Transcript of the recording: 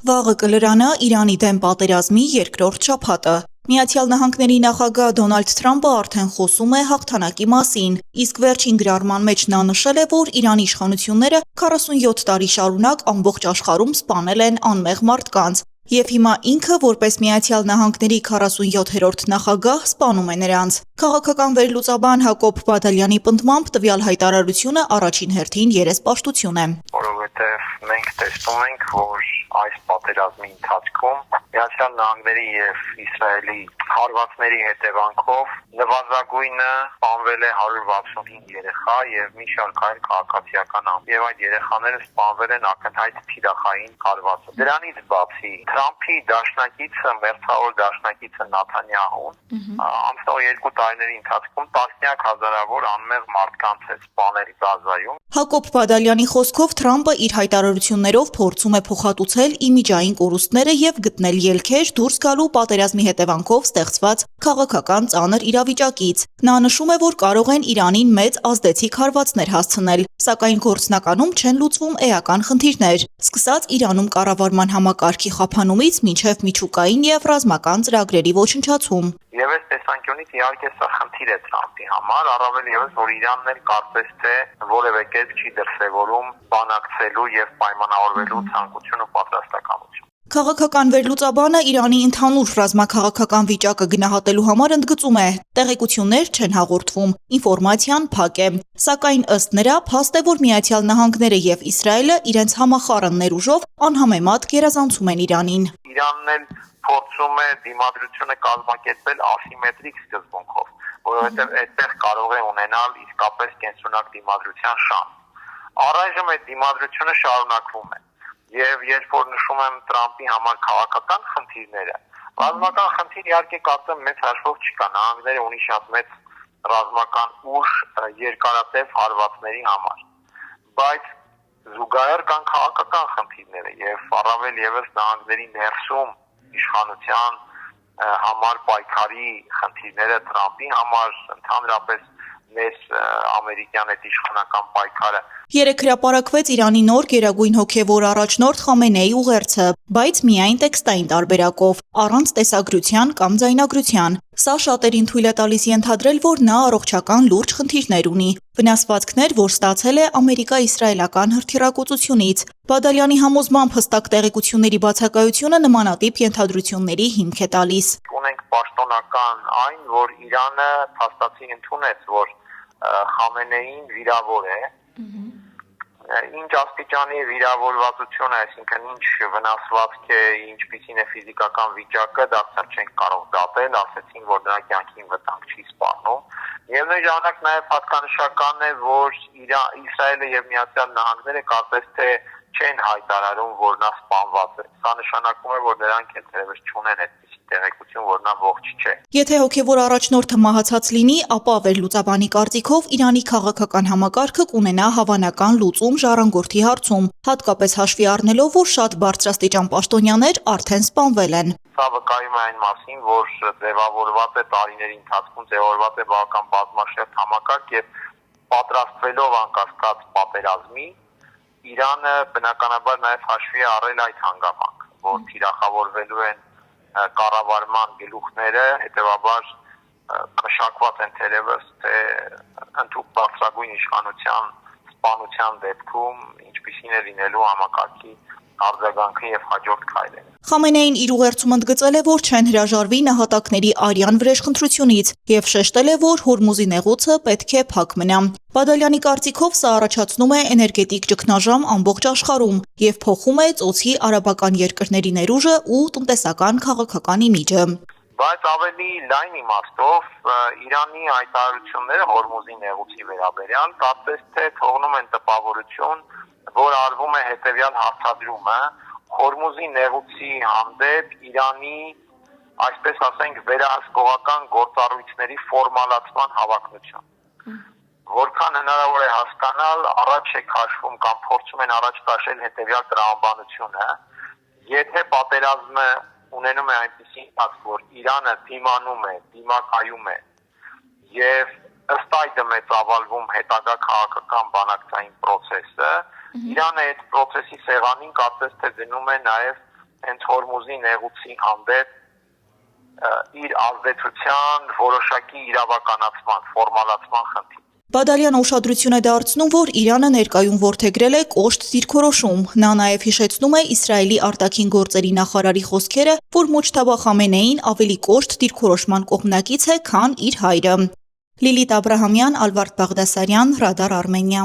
Վաղը կլրանա Իրանի դեմ պատերազմի երկրորդ շաբաթը։ Միացյալ Նահանգների նախագահ Դոնալդ Թրամփը արդեն խոսում է հաղթանակի մասին, իսկ վերջին գրառման մեջ նա նշել է, որ Իրանի իշխանությունները 47 տարի շարունակ ամբողջ աշխարհում սպանել են անմեղ մարդկանց, եւ հիմա ինքը որպես Միացյալ Նահանգների 47-րդ նախագահ սպանում է նրանց։ Քաղաքական վերլուծաբան Հակոբ Բադալյանի պնդմամբ տվյալ հայտարարությունը առաջին հերթին երեսպաշտություն է։ Որովհետև մենք տեսնում ենք, որ այս պատերազմի ընթացքում Միացյալ Նահանգների եւ Իսրայելի հարվածների հետևանքով նվազագույնը սպանվել է 165 երեխա եւ մի շարք այլ քաղաքացիական անձ, եւ այդ երեխաները սպանվել են ակնհայտ թիրախային հարվածով։ Դրանից բացի Թրամփի դաշնակիցը, մերձավոր դաշնակիցը Նաթանյահուն անցնող 2 տարիների ընթացքում տասնյակ հազարավոր անմեղ մարդկանց է սպանել Գազայում։ Հակոբ Բադալյանի խոսքով Թրամփը իր հայտարարություններով փորձում է փոխհատուցել իմիջային կորուստները եւ գտնել ելքեր դուրս գալու պատերազմի հետևանքով ստեղծված քաղաքական ծանր իրավիճակից։ Նա նշում է, որ կարող են Իրանին մեծ ազդեցիկ հարվածներ հասցնել, սակայն գործնականում չեն լուծվում էական խնդիրներ, սկսած Իրանում կառավարման համակարգի խափանումից մինչև միջուկային եւ ռազմական ծրագրերի ոչնչացում։ Եվ այս տեսանկյունից իհարկե սա խնդիր է Թրամփի համար, առավել ևս որ Իրանն էլ կարծես թե որևէ կերպ չի դրսևորում բանակցելու եւ պայմանավորվելու ցանկություն ու պատրաստակամություն։ Քաղաքական վերլուծաբանը Իրանի ընդհանուր ռազմաքաղաքական վիճակը գնահատելու համար ընդգծում է. տեղեկություններ չեն հաղորդվում, ինֆորմացիան փակ է, սակայն ըստ նրա փաստ է, որ Միացյալ Նահանգները եւ Իսրայելը իրենց համախառն ներուժով անհամեմատ գերազանցում են Իրանին։ Իրանն էլ փորձում է դիմադրությունը կազմակերպել ասիմետրիկ սկզբունքով, որովհետև այդտեղ կարող է ունենալ իսկապես կենսունակ դիմադրության շանս։ Առայժմ այդ դիմադրությունը շարունակվում է, եւ երբ որ նշում եմ Թրամփի համար քաղաքական խնդիրները, ռազմական խնդիր իհարկե կարծեմ մեծ հաշվով չկա, նահանգները ունի շատ մեծ ռազմական ուժ երկարատև հարվածների համար, բայց զուգահեռ կան քաղաքական խնդիրները եւ առավել եւս նահանգների ներսում իշխանության համար պայքարի խնդիրները Թրամփի համար ընդհանրապես մեր ամերիկյան այդ իշխանական պայքարը։ Երեկ հրապարակվեց Իրանի նոր գերագույն հոգևոր առաջնորդ Խամենեի ուղերձը, բայց միայն տեքստային տարբերակով, առանց տեսագրության կամ ձայնագրության։ Սա շատերին թույլ է տալիս ենթադրել, որ նա առողջական լուրջ խնդիրներ ունի, վնասվածքներ, որ ստացել է ամերիկա-իսրայելական հրթիռակոծությունից։ Բադալյանի համոզմամբ հստակ տեղեկությունների բացակայությունը նմանատիպ ենթադրությունների հիմք է տալիս։ Ունենք պաշտոնական այն, որ Իրանը փաստացի ընդունեց, որ Խամենեին վիրավոր է, ինչ աստիճանի վիրավորվածությունը, այսինքն ինչ վնասվածք է, ինչպիսին է ֆիզիկական վիճակը, դարձյալ չենք կարող դատել, ասեցին, որ նրա կյանքին վտանգ չի սպառնում։ Եվ նույն ժամանակ նաև հատկանշական է, որ Իսրայելը եւ Միացյալ Նահանգները կարծես թե չեն հայտարարում, որ նա սպանված է։ Սա նշանակում է, որ նրանք էլ թերևս չունեն այդպիսի տեղեկություն, որ նա ողջ չէ։ Եթե հոգևոր առաջնորդը մահացած լինի, ապա վերլուծաբանի կարծիքով Իրանի քաղաքական համակարգը կունենա հավանական լուծում ժառանգորդի հարցում, հատկապես հաշվի առնելով, որ շատ բարձրաստիճան պաշտոնյաներ արդեն սպանվել են։ Սա վկայում է այն մասին, որ ձևավորված է տարիների ընթացքում ձևավորված է բավական բազմաշերտ համակարգ եւ պատրաստվելով անկասկած պատերազմի Իրանը բնականաբար նաև հաշվի է առել այդ հանգամանքը, որ թիրախավորվելու են կառավարման գլուխները, հետևաբար մշակված են թերևս թե ընդհանուր բարձրագույն իշխանության սպանության դեպքում ինչպիսին է լինելու համակարգի արձագանքը եւ հաջորդ քայլերը։ Խամենեին իր ուղերձում ընդգծել է, որ չեն հրաժարվի նահատակների արյան վրեժխնդրությունից եւ շեշտել է, որ Հորմուզի նեղուցը պետք է փակ մնա։ Բադալյանի կարծիքով սա առաջացնում է էներգետիկ ճգնաժամ ամբողջ աշխարհում եւ փոխում է ծոցի արաբական երկրների ներուժը ու տնտեսական քաղաքական իմիջը։ Բայց ավելի լայն իմաստով Իրանի հայտարարությունները Հորմուզի նեղուցի վերաբերյալ կարծես թե թողնում են տպավորություն, որ արվում է հետևյալ հարցադրումը Հորմուզի նեղուցի հանդեպ Իրանի, այսպես ասենք, վերահսկողական գործառույթների ֆորմալացման հավակնություն։ Որքան հնարավոր է հասկանալ, առաջ է քաշվում կամ փորձում են առաջ քաշել հետևյալ տրամաբանությունը, եթե պատերազմը ունենում է այնպիսի ընթացք, որ Իրանը դիմանում է, դիմակայում է եւ ըստ այդ մեծավալվում հետագա քաղաքական բանակցային process-ը, Իրանը այդ process-ի սեղանին կարծես թե դնում է նաեւ հենց Հորմուզի նեղուցի հանդեպ իր ազդեցության որոշակի իրավականացման, ֆորմալացման խնդիր։ Բադալյանը ուշադրություն է դարձնում, որ Իրանը ներկայում որդեգրել է կոշտ դիրքորոշում։ Նա նաև հիշեցնում է Իսրայելի արտաքին գործերի նախարարի խոսքերը, որ Մոջթաբա Խամենեին ավելի կոշտ դիրքորոշման կողմնակից է, քան իր հայրը։ Լիլիթ Աբրահամյան, Ալվարդ Բաղդասարյան, Ռադար Արմենիա։